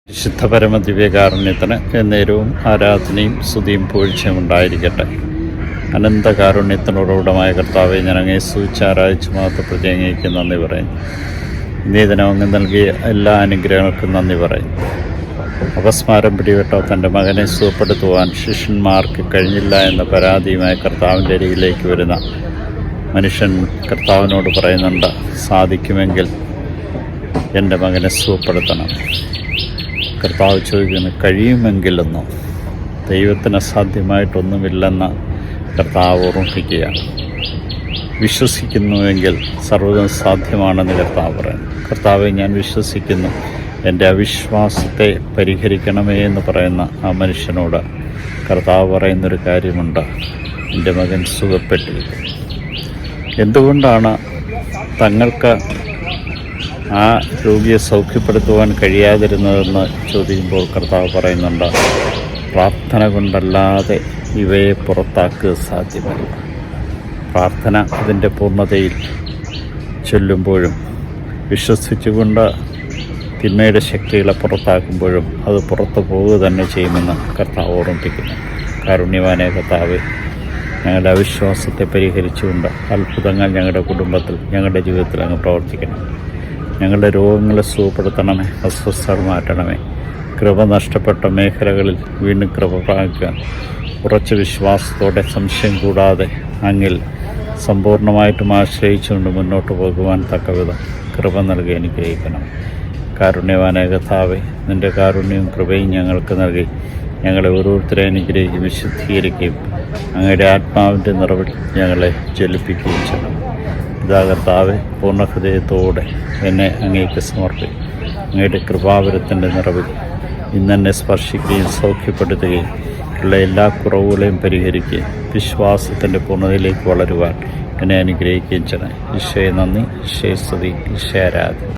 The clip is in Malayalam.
വിശുദ്ധ പരമദിവ്യകാരുണ്യത്തിന് എന്നേരവും ആരാധനയും സ്തുതിയും പൂഴ്ചയും ഉണ്ടായിരിക്കട്ടെ. അനന്തകാരുണ്യത്തിനോടുകൂടമായ കർത്താവെ, ഞാൻ അങ്ങയെ സ്തുതിച്ച് ആരാധിച്ച് മഹത്വപ്പെടുത്തി അങ്ങേക്ക് നന്ദി പറയും. ഇന്നേ ദിനം അങ്ങ് നൽകിയ എല്ലാ അനുഗ്രഹങ്ങൾക്കും നന്ദി പറയും. അപസ്മാരം പിടിപെട്ട തൻ്റെ മകനെ സുഖപ്പെടുത്തുവാൻ ശിഷ്യന്മാർക്ക് കഴിഞ്ഞില്ല എന്ന പരാതിയുമായി കർത്താവിൻ്റെ അരികിലേക്ക് വരുന്ന മനുഷ്യൻ കർത്താവിനോട് പറയുന്നുണ്ട്, സാധിക്കുമെങ്കിൽ എൻ്റെ മകനെ സുഖപ്പെടുത്തണം. കർത്താവ് ചോദിക്കുന്നു, കഴിയുമെങ്കിലെന്നോ? ദൈവത്തിന് അസാധ്യമായിട്ടൊന്നുമില്ലെന്ന് കർത്താവ് ഓർമ്മിപ്പിക്കുകയാണ്. വിശ്വസിക്കുന്നുവെങ്കിൽ സർവ്വതും സാധ്യമാണെന്ന് കർത്താവ് പറയുന്നു. കർത്താവെ, ഞാൻ വിശ്വസിക്കുന്നു, എൻ്റെ അവിശ്വാസത്തെ പരിഹരിക്കണമേ എന്ന് പറയുന്ന ആ മനുഷ്യനോട് കർത്താവ് പറയുന്നൊരു കാര്യമുണ്ട്, എൻ്റെ മകൻ സുഖപ്പെട്ടിരിക്കുന്നു. എന്തുകൊണ്ടാണ് തങ്ങൾക്ക് ആ രോഗിയെ സൗഖ്യപ്പെടുത്തുവാൻ കഴിയാതിരുന്നതെന്ന് ചോദിക്കുമ്പോൾ കർത്താവ് പറയുന്നുണ്ട്, പ്രാർത്ഥന കൊണ്ടല്ലാതെ ഇവയെ പുറത്താക്കുക സാധ്യമല്ല. പ്രാർത്ഥന അതിൻ്റെ പൂർണ്ണതയിൽ ചൊല്ലുമ്പോഴും വിശ്വസിച്ചുകൊണ്ട് തിന്മയുടെ ശക്തികളെ പുറത്താക്കുമ്പോഴും അത് പുറത്തു പോവുക തന്നെ ചെയ്യുമെന്ന് കർത്താവ് ഓർമ്മിപ്പിക്കുന്നു. കാരുണ്യവാനായ കർത്താവേ, ഞങ്ങളുടെ അവിശ്വാസത്തെ പരിഹരിച്ചുകൊണ്ട് അത്ഭുതങ്ങൾ ഞങ്ങളുടെ കുടുംബത്തിൽ, ഞങ്ങളുടെ ജീവിതത്തിൽ അങ്ങ് പ്രവർത്തിക്കണം. ഞങ്ങളുടെ രോഗങ്ങളെ സുഖപ്പെടുത്തണമേ, അസ്വസ്ഥത മാറ്റണമേ. കൃപ നഷ്ടപ്പെട്ട മേഖലകളിൽ വീണ്ടും കൃപ പ്രാപിക്കുക. ഉറച്ച വിശ്വാസത്തോടെ സംശയം കൂടാതെ അങ്ങിൽ സമ്പൂർണ്ണമായിട്ടും ആശ്രയിച്ചുകൊണ്ട് മുന്നോട്ട് പോകുവാൻ തക്കവിധം കൃപ നൽകി അനുഗ്രഹിക്കണം. കാരുണ്യവാനായ കർത്താവേ, നിൻ്റെ കാരുണ്യവും കൃപയും ഞങ്ങൾക്ക് നൽകി ഞങ്ങളെ ഓരോരുത്തരെ അനുഗ്രഹിക്കുകയും വിശുദ്ധീകരിക്കുകയും അങ്ങയുടെ ആത്മാവിൻ്റെ നിറവിൽ ഞങ്ങളെ ജ്വലിപ്പിക്കുകയും ചെയ്യണം. ഇതാ കർത്താവെ, പൂർണ്ണ ഹൃദയത്തോടെ എന്നെ അങ്ങേക്ക് സമർപ്പിക്കും. അങ്ങയുടെ കൃപാവരത്തിൻ്റെ നിറവിൽ ഇന്നെന്നെ സ്പർശിക്കുകയും സൗഖ്യപ്പെടുത്തുകയും ഉള്ള എല്ലാ കുറവുകളെയും പരിഹരിക്കുകയും വിശ്വാസത്തിൻ്റെ പൂർണ്ണതയിലേക്ക് വളരുവാൻ എന്നെ അനുഗ്രഹിക്കുകയും ചെയ്യണം. ഈശോയെ നന്ദി, ഈശോയെ സ്തുതി, ഈശോയെ ആരാധന.